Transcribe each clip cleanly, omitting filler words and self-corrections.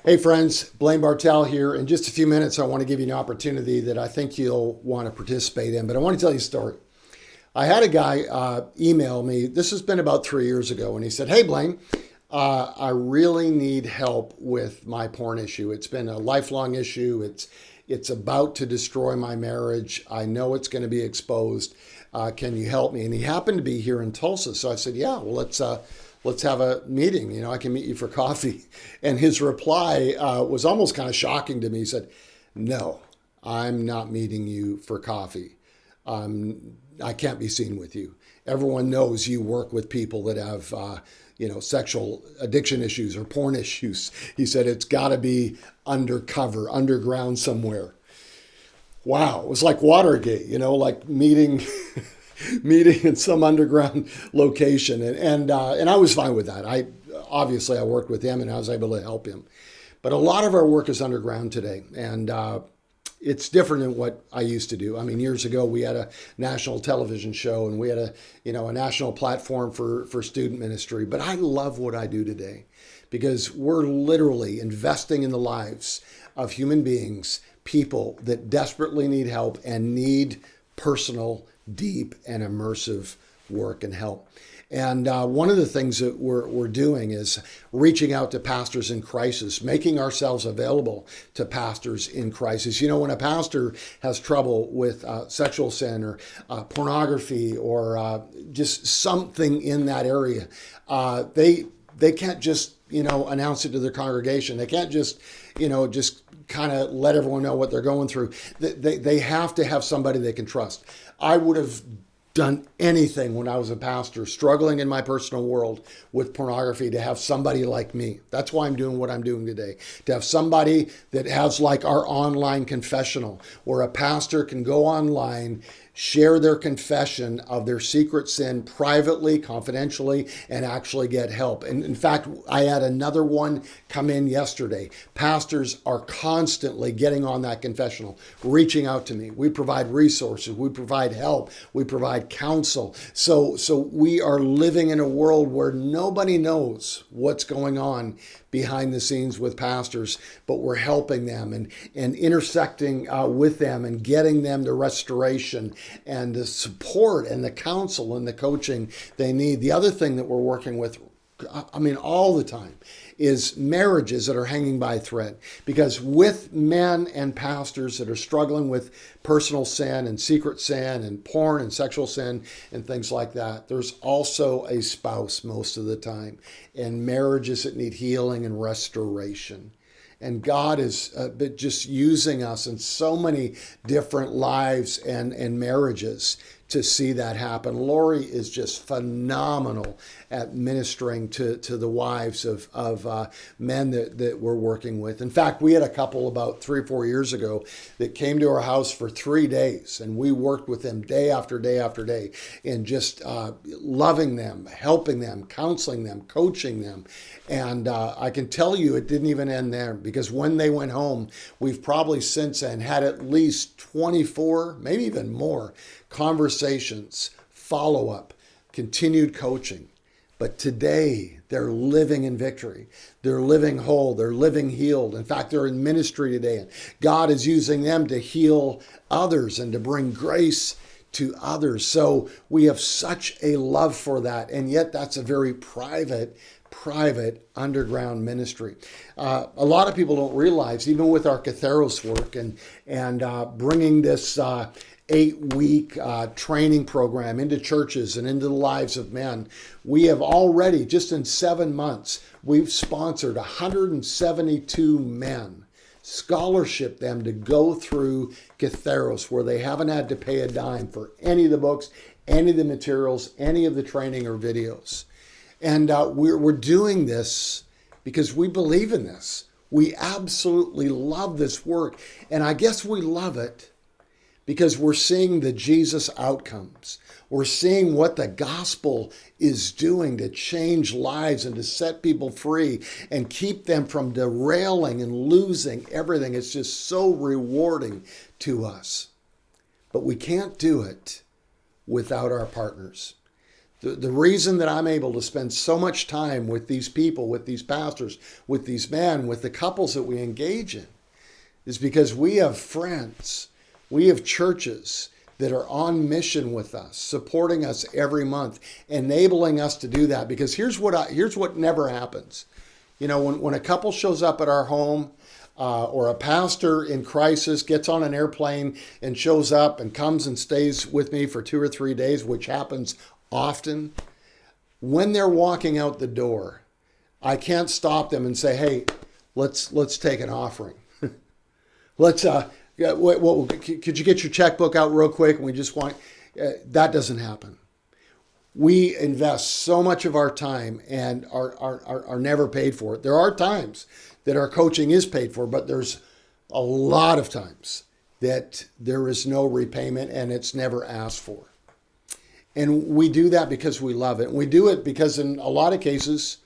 Hey friends, Blaine Bartell here. In just a few minutes, I want to give you an opportunity that I think you'll want to participate in, but I want to tell you a story. I had a guy email me, this has been about 3 years ago, and he said, Hey Blaine, I really need help with my porn issue. It's been a lifelong issue. It's about to destroy my marriage. I know it's going to be exposed. Can you help me? And he happened to be here in Tulsa. So I said, yeah, well, let's have a meeting. I can meet you for coffee. And his reply was almost kind of shocking to me. He said, no, I'm not meeting you for coffee. I can't be seen with you. Everyone knows you work with people that have, sexual addiction issues or porn issues. He said it's got to be undercover, underground somewhere. Wow, it was like Watergate, like meeting, meeting in some underground location, and I was fine with that. I worked with him and I was able to help him, but a lot of our work is underground today, and it's different than what I used to do. I mean, years ago we had a national television show and we had a national platform for student ministry. But I love what I do today because we're literally investing in the lives of human beings, people that desperately need help and need personal, deep, and immersive work and help. And one of the things that we're doing is reaching out to pastors in crisis, making ourselves available to pastors in crisis. When a pastor has trouble with sexual sin or pornography or just something in that area, they can't just announce it to their congregation. They can't just just kind of let everyone know what they're going through. They have to have somebody they can trust. I would have done anything when I was a pastor, struggling in my personal world with pornography, to have somebody like me. That's why I'm doing what I'm doing today. To have somebody that has like our online confessional, where a pastor can go online, share their confession of their secret sin privately, confidentially, and actually get help. And in fact, I had another one come in yesterday. Pastors are constantly getting on that confessional, reaching out to me. We provide resources, we provide help, we provide counsel. So we are living in a world where nobody knows what's going on behind the scenes with pastors, but we're helping them and intersecting with them and getting them the restoration and the support and the counsel and the coaching they need. The other thing that we're working with, all the time, is marriages that are hanging by a thread. Because with men and pastors that are struggling with personal sin and secret sin and porn and sexual sin and things like that, there's also a spouse most of the time, and marriages that need healing and restoration. And God is just using us in so many different lives and marriages to see that happen. Lori is just phenomenal at ministering to the wives of men that we're working with. In fact, we had a couple about 3 or 4 years ago that came to our house for 3 days, and we worked with them day after day after day in just loving them, helping them, counseling them, coaching them. And I can tell you it didn't even end there, because when they went home, we've probably since then had at least 24, maybe even more, conversations, follow-up, continued coaching. But today, they're living in victory. They're living whole. They're living healed. In fact, they're in ministry today. And God is using them to heal others and to bring grace to others. So we have such a love for that. And yet that's a very private underground ministry. A lot of people don't realize, even with our Catharos work and bringing this 8-week training program into churches and into the lives of men, we have already, just in 7 months, we've sponsored 172 men, scholarship them to go through Catharos, where they haven't had to pay a dime for any of the books, any of the materials, any of the training or videos. And we're doing this because we believe in this. We absolutely love this work. And I guess we love it because we're seeing the Jesus outcomes. We're seeing what the gospel is doing to change lives and to set people free and keep them from derailing and losing everything. It's just so rewarding to us. But we can't do it without our partners. The reason that I'm able to spend so much time with these people, with these pastors, with these men, with the couples that we engage in, is because we have friends, we have churches that are on mission with us, supporting us every month, enabling us to do that. Because here's what never happens. When a couple shows up at our home, or a pastor in crisis gets on an airplane and shows up and comes and stays with me for 2 or 3 days, which happens often, when they're walking out the door, I can't stop them and say, "Hey, let's take an offering." Let's could you get your checkbook out real quick? And we just want that doesn't happen. We invest so much of our time and are never paid for it. There are times that our coaching is paid for, but there's a lot of times that there is no repayment and it's never asked for. And we do that because we love it. And we do it because in a lot of cases,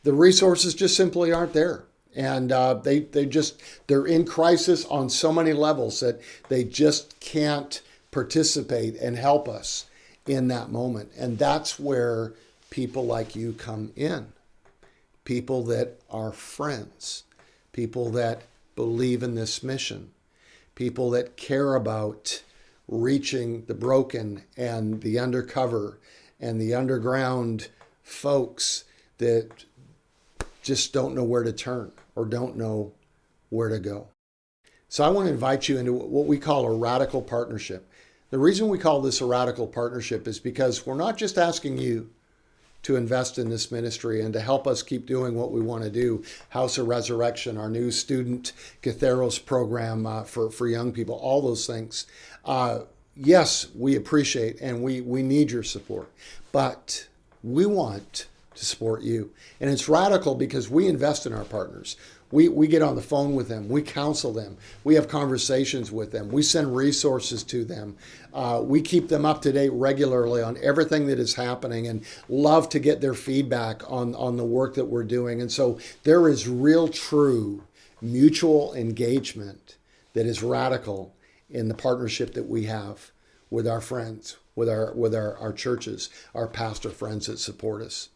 the resources just simply aren't there. And they're in crisis on so many levels that they just can't participate and help us in that moment. And that's where people like you come in. People that are friends, people that believe in this mission, people that care about reaching the broken and the undercover and the underground folks that just don't know where to turn or don't know where to go. So I want to invite you into what we call a radical partnership. The reason we call this a radical partnership is because we're not just asking you to invest in this ministry and to help us keep doing what we want to do. House of Resurrection, our new student Catheros program for young people, all those things. Yes, we appreciate and we need your support, but we want to support you. And it's radical because we invest in our partners. We get on the phone with them. We counsel them. We have conversations with them. We send resources to them. We keep them up to date regularly on everything that is happening and love to get their feedback on the work that we're doing. And so there is real, true mutual engagement that is radical in the partnership that we have with our friends, with our churches, our pastor friends that support us.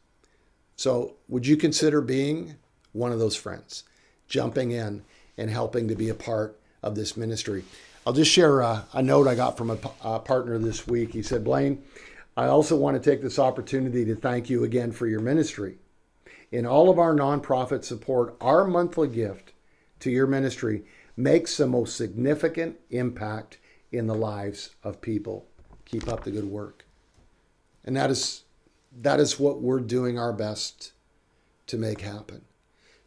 So would you consider being one of those friends, jumping in and helping to be a part of this ministry? I'll just share a note I got from a partner this week. He said, "Blaine, I also want to take this opportunity to thank you again for your ministry. In all of our nonprofit support, our monthly gift to your ministry makes the most significant impact in the lives of people. Keep up the good work." And that is what we're doing our best to make happen,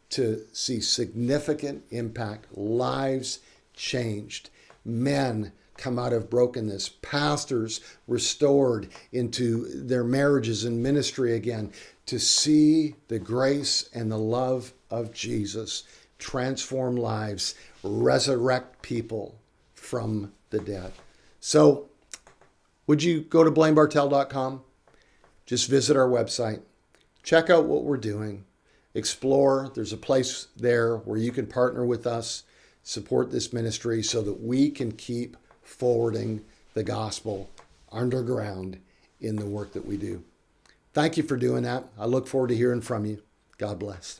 to see significant impact, lives changed, men come out of brokenness, pastors restored into their marriages and ministry again, to see the grace and the love of Jesus transform lives, resurrect people from the dead. So would you go to blainebartel.com? Just visit our website, check out what we're doing, explore. There's a place there where you can partner with us, support this ministry so that we can keep forwarding the gospel underground in the work that we do. Thank you for doing that. I look forward to hearing from you. God bless.